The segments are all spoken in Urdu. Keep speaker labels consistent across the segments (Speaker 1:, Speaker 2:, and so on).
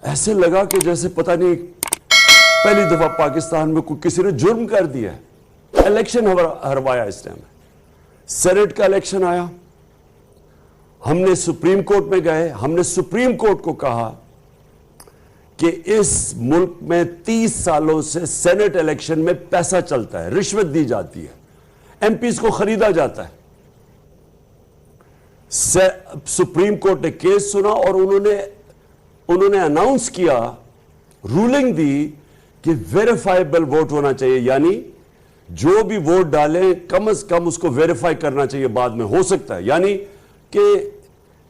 Speaker 1: ایسے لگا کہ جیسے پتہ نہیں پہلی دفعہ پاکستان میں کسی نے جرم کر دیا ہے. الیکشن ہروایا اس ٹائم. سینٹ کا الیکشن آیا, ہم نے سپریم کورٹ میں گئے, ہم نے سپریم کورٹ کو کہا کہ اس ملک میں 30 سالوں سے سینٹ الیکشن میں پیسہ چلتا ہے, رشوت دی جاتی ہے, ایم پیز کو خریدا جاتا ہے. سپریم کورٹ نے کیس سنا اور انہوں نے اناؤنس کیا, رولنگ دی کہ ویریفائیبل ووٹ ہونا چاہیے, یعنی جو بھی ووٹ ڈالیں کم از کم اس کو ویریفائی کرنا چاہیے بعد میں, ہو سکتا ہے. یعنی کہ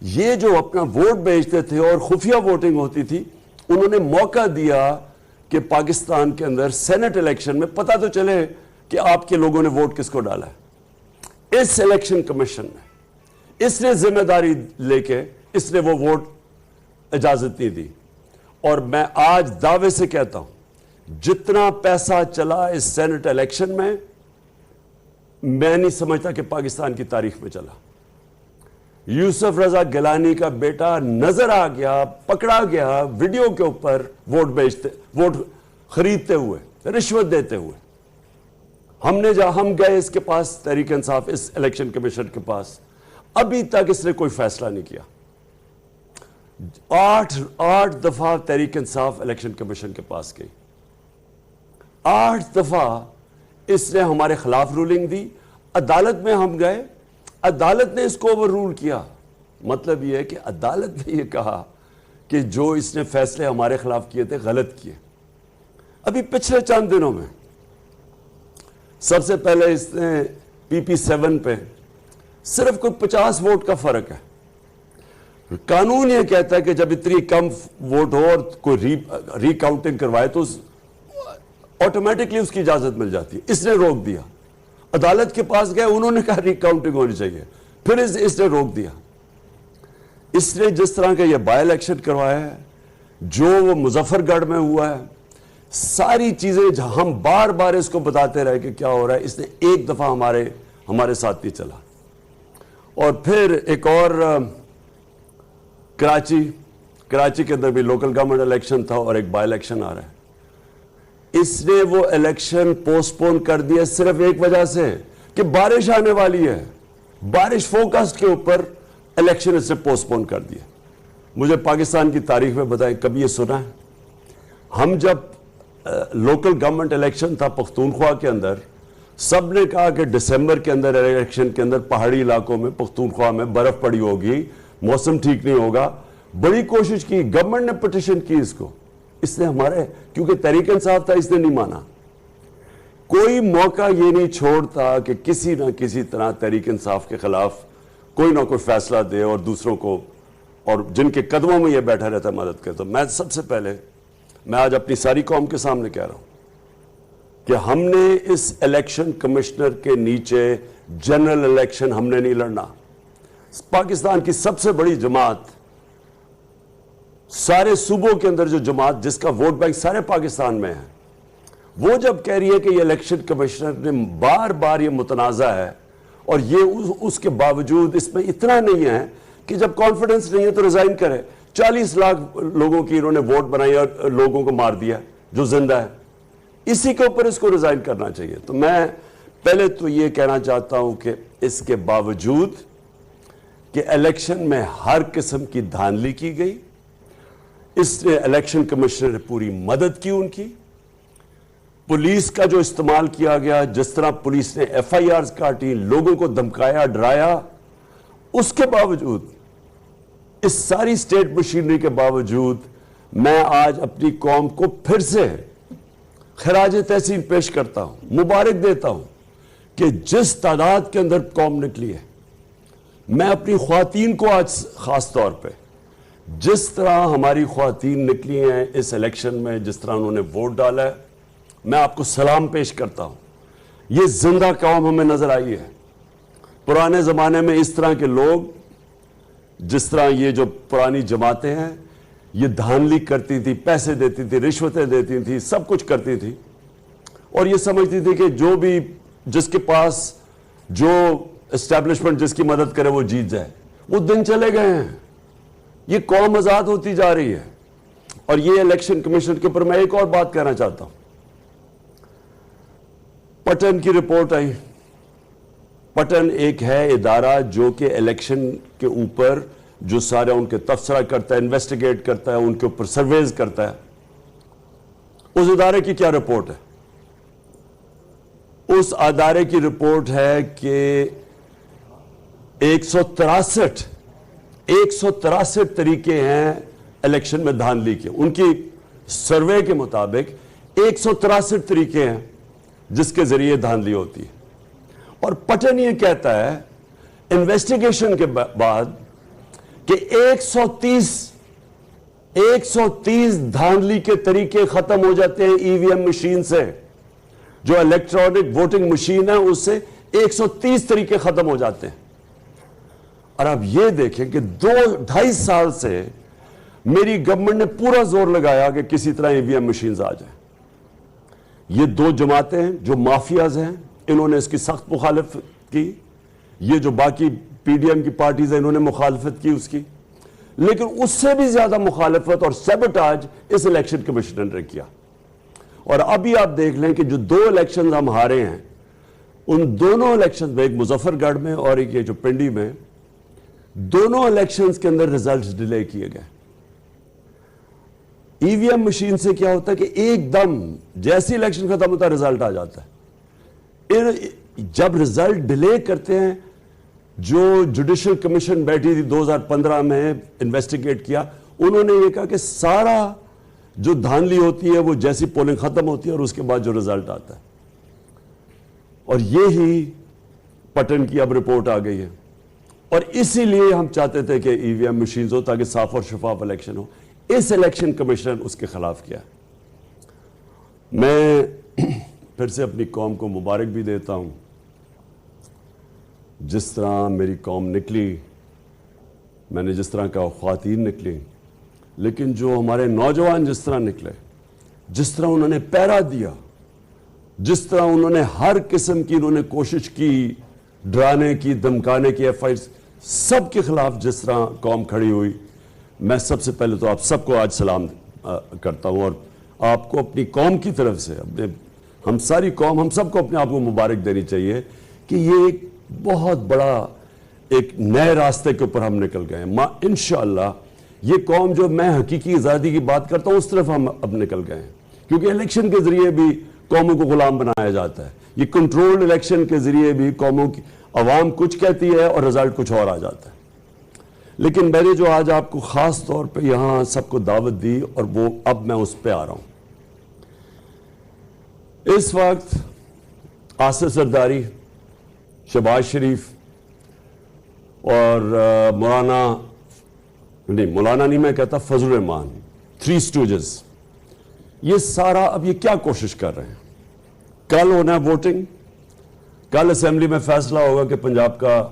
Speaker 1: یہ جو اپنا ووٹ بیچتے تھے اور خفیہ ووٹنگ ہوتی تھی, انہوں نے موقع دیا کہ پاکستان کے اندر سینٹ الیکشن میں پتہ تو چلے کہ آپ کے لوگوں نے ووٹ کس کو ڈالا ہے. اس الیکشن کمیشن نے, اس نے ذمہ داری لے کے اس نے وہ ووٹ اجازت نہیں دی. اور میں آج دعوے سے کہتا ہوں, جتنا پیسہ چلا اس سینٹ الیکشن میں نہیں سمجھتا کہ پاکستان کی تاریخ میں چلا. یوسف رضا گیلانی کا بیٹا نظر آ گیا, پکڑا گیا ویڈیو کے اوپر ووٹ خریدتے ہوئے, رشوت دیتے ہوئے. ہم گئے اس کے پاس, تحریک انصاف, اس الیکشن کمیشن کے پاس, ابھی تک اس نے کوئی فیصلہ نہیں کیا. 8 دفعہ تحریک انصاف الیکشن کمیشن کے پاس گئی, 8 دفعہ اس نے ہمارے خلاف رولنگ دی. عدالت میں ہم گئے, عدالت نے اس کو اوور رول کیا. مطلب یہ ہے کہ عدالت نے یہ کہا کہ جو اس نے فیصلے ہمارے خلاف کیے تھے غلط کیے. ابھی پچھلے چند دنوں میں سب سے پہلے اس نے PP7 پہ صرف کوئی 50 ووٹ کا فرق ہے. قانون یہ کہتا ہے کہ جب اتنی کم ووٹ ہو اور کوئی ری کاؤنٹنگ کروائے تو آٹومیٹکلی اس کی اجازت مل جاتی ہے. اس نے روک دیا. عدالت کے پاس گئے, انہوں نے کہا ری کاؤنٹنگ ہونی چاہیے, پھر اس نے روک دیا. اس نے جس طرح کا یہ بائی الیکشن کروایا ہے, جو وہ مظفر گڑھ میں ہوا ہے, ساری چیزیں ہم بار بار اس کو بتاتے رہے کہ کیا ہو رہا ہے, اس نے ایک دفعہ ہمارے ساتھ نہیں چلا. اور پھر ایک اور کراچی کے اندر بھی لوکل گورنمنٹ الیکشن تھا اور ایک بائی الیکشن آ رہا ہے. اس نے وہ الیکشن پوسٹ پون کر دیا صرف ایک وجہ سے کہ بارش آنے والی ہے. بارش فوکسڈ کے اوپر الیکشن اس نے پوسٹ پون کر دیا. مجھے پاکستان کی تاریخ میں بتائیں کبھی یہ سنا ہے؟ ہم جب لوکل گورنمنٹ الیکشن تھا پختونخوا کے اندر, سب نے کہا کہ دسمبر کے اندر الیکشن کے اندر پہاڑی علاقوں میں پختونخوا میں برف پڑی ہوگی, موسم ٹھیک نہیں ہوگا. بڑی کوشش کی, گورنمنٹ نے پٹیشن کی اس کو. اس نے کیونکہ تحریک انصاف تھا, اس نے نہیں مانا. کوئی موقع یہ نہیں چھوڑتا کہ کسی نہ کسی طرح تحریک انصاف کے خلاف کوئی نہ کوئی فیصلہ دے اور دوسروں کو, اور جن کے قدموں میں یہ بیٹھا رہتا ہے, مدد کرے. تو میں سب سے پہلے میں آج اپنی ساری قوم کے سامنے کہہ رہا ہوں کہ ہم نے اس الیکشن کمشنر کے نیچے جنرل الیکشن ہم نے نہیں لڑنا. پاکستان کی سب سے بڑی جماعت, سارے صوبوں کے اندر جو جماعت جس کا ووٹ بینک سارے پاکستان میں ہے, وہ جب کہہ رہی ہے کہ یہ الیکشن کمشنر نے بار بار یہ متنازع ہے, اور یہ اس کے باوجود اس میں اتنا نہیں ہے کہ جب کانفیڈنس نہیں ہے تو ریزائن کرے. 40 لاکھ لوگوں کی انہوں نے ووٹ بنائی اور لوگوں کو مار دیا جو زندہ ہے, اسی کے اوپر اس کو ریزائن کرنا چاہیے. تو میں پہلے تو یہ کہنا چاہتا ہوں کہ اس کے باوجود کہ الیکشن میں ہر قسم کی دھاندلی کی گئی, اس نے الیکشن کمشنر نے پوری مدد کی ان کی. پولیس کا جو استعمال کیا گیا, جس طرح پولیس نے FIRs کاٹی, لوگوں کو دھمکایا, ڈرایا, اس کے باوجود, اس ساری سٹیٹ مشینری کے باوجود, میں آج اپنی قوم کو پھر سے خراج تحسین پیش کرتا ہوں, مبارک دیتا ہوں کہ جس تعداد کے اندر قوم نکلی ہے. میں اپنی خواتین کو آج خاص طور پہ, جس طرح ہماری خواتین نکلی ہیں اس الیکشن میں, جس طرح انہوں نے ووٹ ڈالا ہے, میں آپ کو سلام پیش کرتا ہوں. یہ زندہ قوم ہمیں نظر آئی ہے. پرانے زمانے میں اس طرح کے لوگ, جس طرح یہ جو پرانی جماعتیں ہیں, یہ دھاندلی کرتی تھی, پیسے دیتی تھی, رشوتیں دیتی تھی, سب کچھ کرتی تھی, اور یہ سمجھتی تھی کہ جو بھی جس کے پاس جو اسٹیبلشمنٹ جس کی مدد کرے وہ جیت جائے. وہ دن چلے گئے ہیں. یہ قوم آزاد ہوتی جا رہی ہے. اور یہ الیکشن کمیشن کے اوپر میں ایک اور بات کہنا چاہتا ہوں. پٹن کی رپورٹ آئی. پٹن ایک ہے ادارہ جو کہ الیکشن کے اوپر جو سارے ان کے تبصرہ کرتا ہے, انویسٹیگیٹ کرتا ہے, ان کے اوپر سرویز کرتا ہے. اس ادارے کی کیا رپورٹ ہے؟ اس ادارے کی رپورٹ ہے کہ 163 طریقے ہیں الیکشن میں دھاندلی کے. ان کی سروے کے مطابق 163 طریقے ہیں جس کے ذریعے دھاندلی ہوتی ہے. اور پٹن یہ کہتا ہے انویسٹیگیشن کے بعد کہ 130 دھاندلی کے طریقے ختم ہو جاتے ہیں ای وی ایم مشین سے. جو الیکٹرانک ووٹنگ مشین ہے اس سے 130 طریقے ختم ہو جاتے ہیں. اور آپ یہ دیکھیں کہ 2-2.5 سال سے میری گورنمنٹ نے پورا زور لگایا کہ کسی طرح ای وی ایم مشینز آ جائیں. یہ دو جماعتیں ہیں جو مافیاز ہیں, انہوں نے اس کی سخت مخالفت کی. یہ جو باقی پی ڈی ایم کی پارٹیز ہیں انہوں نے مخالفت کی اس کی, لیکن اس سے بھی زیادہ مخالفت اور سیبوٹاج اس الیکشن کمیشن نے کیا. اور ابھی آپ دیکھ لیں کہ جو 2 الیکشنز ہم ہارے ہیں, ان دونوں الیکشنز میں, ایک مظفر گڑھ میں اور ایک یہ جو پنڈی میں, دونوں الیکشنز کے اندر ریزلٹس ڈیلے کیے گئے. ای وی ایم مشین سے کیا ہوتا ہے کہ ایک دم جیسی الیکشن ختم ہوتا ہے ریزلٹ آ جاتا ہے. جب ریزلٹ ڈیلے کرتے ہیں, جو جوڈیشل کمیشن بیٹھی تھی 2015 میں انویسٹیگیٹ کیا, انہوں نے یہ کہا کہ سارا جو دھاندلی ہوتی ہے وہ جیسی پولنگ ختم ہوتی ہے اور اس کے بعد جو ریزلٹ آتا ہے. اور یہی پٹن کی اب رپورٹ آ گئی ہے. اور اسی لیے ہم چاہتے تھے کہ ای وی ایم مشینز ہو تاکہ صاف اور شفاف الیکشن ہو. اس الیکشن کمیشن اس کے خلاف کیا. میں پھر سے اپنی قوم کو مبارک بھی دیتا ہوں. جس طرح میری قوم نکلی, میں نے جس طرح کہا خواتین نکلی, لیکن جو ہمارے نوجوان جس طرح نکلے, جس طرح انہوں نے پیرا دیا, جس طرح انہوں نے ہر قسم کی انہوں نے کوشش کی ڈرانے کی, دھمکانے کی, ایف آئی سب کے خلاف جس طرح قوم کھڑی ہوئی, میں سب سے پہلے تو آپ سب کو آج سلام کرتا ہوں. اور آپ کو اپنی قوم کی طرف سے, ہم ساری قوم, ہم سب کو اپنے آپ کو مبارک دینی چاہیے کہ یہ ایک بہت بڑا ایک نئے راستے کے اوپر ہم نکل گئے ہیں. انشاءاللہ یہ قوم جو میں حقیقی آزادی کی بات کرتا ہوں اس طرف ہم اب نکل گئے ہیں, کیونکہ الیکشن کے ذریعے بھی قوموں کو غلام بنایا جاتا ہے. یہ کنٹرولڈ الیکشن کے ذریعے بھی قوموں کی عوام کچھ کہتی ہے اور رزلٹ کچھ اور آ جاتا ہے. لیکن میں نے جو آج آپ کو خاص طور پہ یہاں سب کو دعوت دی, اور وہ اب میں اس پہ آ رہا ہوں. اس وقت آصف زرداری, شہباز شریف اور مولانا نہیں میں کہتا, فضل الرحمان, 3 اسٹوجز, یہ سارا اب یہ کیا کوشش کر رہے ہیں. کل ہونا ہے ووٹنگ, کل اسمبلی میں فیصلہ ہوگا کہ پنجاب کا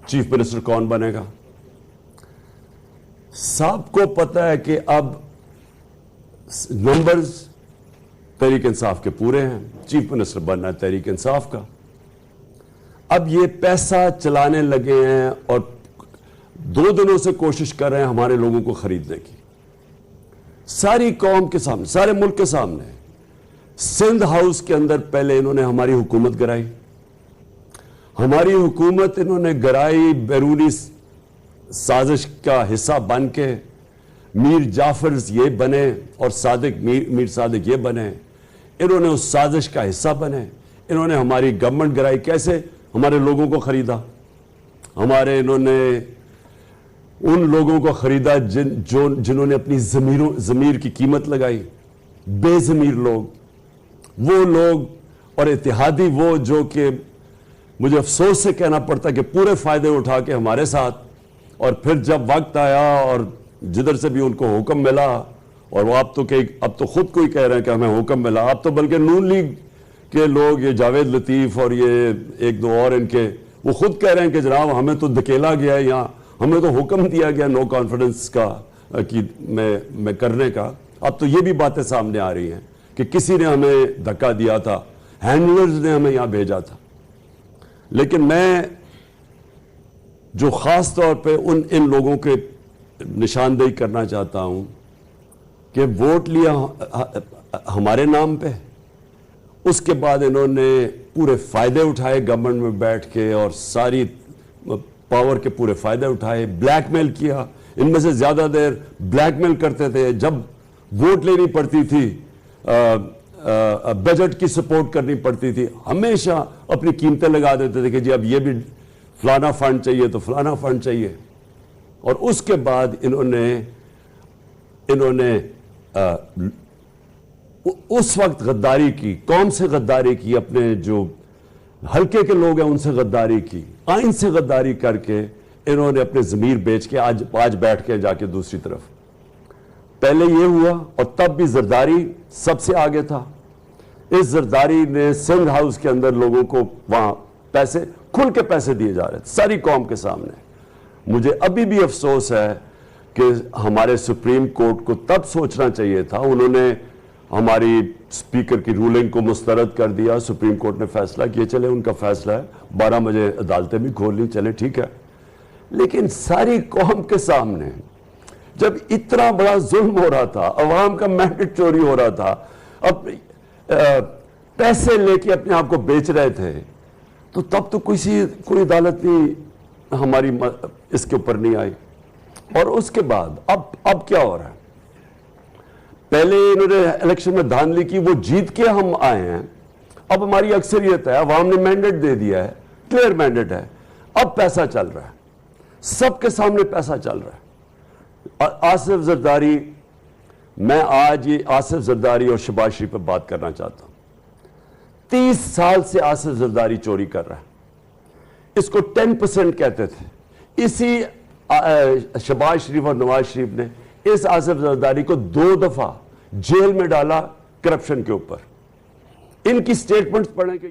Speaker 1: چیف منسٹر کون بنے گا. سب کو پتہ ہے کہ اب نمبرز تحریک انصاف کے پورے ہیں, چیف منسٹر بننا ہے تحریک انصاف کا. اب یہ پیسہ چلانے لگے ہیں اور 2 دنوں سے کوشش کر رہے ہیں ہمارے لوگوں کو خریدنے کی. ساری قوم کے سامنے, سارے ملک کے سامنے, سندھ ہاؤس کے اندر پہلے انہوں نے ہماری حکومت گرائی. ہماری حکومت انہوں نے گرائی بیرونی سازش کا حصہ بن کے. میر جعفر یہ بنے اور میر صادق یہ بنے, انہوں نے اس سازش کا حصہ بنے. انہوں نے ہماری گورنمنٹ گرائی. کیسے؟ ہمارے لوگوں کو خریدا. انہوں نے ان لوگوں کو خریدا جنہوں نے اپنی ضمیر کی قیمت لگائی. بے ضمیر لوگ, وہ لوگ, اور اتحادی وہ جو کہ مجھے افسوس سے کہنا پڑتا کہ پورے فائدے اٹھا کے ہمارے ساتھ, اور پھر جب وقت آیا اور جدھر سے بھی ان کو حکم ملا, اور وہ اب تو خود کو ہی کہہ رہے ہیں کہ ہمیں حکم ملا. اب تو بلکہ نون لیگ کے لوگ, یہ جاوید لطیف اور یہ 1-2 اور ان کے, وہ خود کہہ رہے ہیں کہ جناب ہمیں تو دھکیلا گیا ہے, یہاں ہمیں تو حکم دیا گیا نو کانفیڈنس کا میں کرنے کا. اب تو یہ بھی باتیں سامنے آ رہی ہیں کہ کسی نے ہمیں دھکا دیا تھا, ہینڈلرز نے ہمیں یہاں بھیجا تھا. لیکن میں جو خاص طور پہ ان لوگوں کے نشاندہی کرنا چاہتا ہوں کہ ووٹ لیا ہمارے نام پہ، اس کے بعد انہوں نے پورے فائدے اٹھائے گورنمنٹ میں بیٹھ کے، اور ساری پاور کے پورے فائدے اٹھائے، بلیک میل کیا، ان میں سے زیادہ دیر بلیک میل کرتے تھے، جب ووٹ لینی پڑتی تھی بجٹ کی سپورٹ کرنی پڑتی تھی، ہمیشہ اپنی قیمتیں لگا دیتے تھے کہ جی اب یہ بھی فلانا فنڈ چاہیے تو فلانا فنڈ چاہیے. اور اس کے بعد انہوں نے اس وقت غداری کی، قوم سے غداری کی، اپنے جو حلقے کے لوگ ہیں ان سے غداری کی، آئین سے غداری کر کے انہوں نے اپنے ضمیر بیچ کے آج بیٹھ کے جا کے دوسری طرف. پہلے یہ ہوا، اور تب بھی زرداری سب سے آگے تھا. اس زرداری نے سندھ ہاؤس کے اندر لوگوں کو وہاں پیسے کھل کے پیسے دیے جا رہے تھے ساری قوم کے سامنے. مجھے ابھی بھی افسوس ہے کہ ہمارے سپریم کورٹ کو تب سوچنا چاہیے تھا. انہوں نے ہماری اسپیکر کی رولنگ کو مسترد کر دیا، سپریم کورٹ نے فیصلہ کیا، چلے ان کا فیصلہ ہے، 12 بجے عدالتیں بھی کھول لیں، چلے ٹھیک ہے. لیکن ساری قوم کے سامنے جب اتنا بڑا ظلم ہو رہا تھا، عوام کا مینڈیٹ چوری ہو رہا تھا، پیسے لے کے اپنے آپ کو بیچ رہے تھے، تو تب تو کوئی عدالت نہیں ہماری اس کے اوپر نہیں آئی. اور اس کے بعد اب کیا ہو رہا ہے؟ پہلے انہوں نے الیکشن میں دھاندلی کی، وہ جیت کے ہم آئے ہیں، اب ہماری اکثریت ہے، عوام نے مینڈیٹ دے دیا ہے، کلیئر مینڈیٹ ہے، اب پیسہ چل رہا ہے، سب کے سامنے پیسہ چل رہا ہے. آصف زرداری، میں آج یہ آصف زرداری اور شہباز شریف پہ بات کرنا چاہتا ہوں. 30 سال سے آصف زرداری چوری کر رہا ہے. اس کو 10% کہتے تھے. اسی شہباز شریف اور نواز شریف نے اس آصف زرداری کو 2 دفعہ جیل میں ڈالا کرپشن کے اوپر. ان کی سٹیٹمنٹس پڑھیں کہ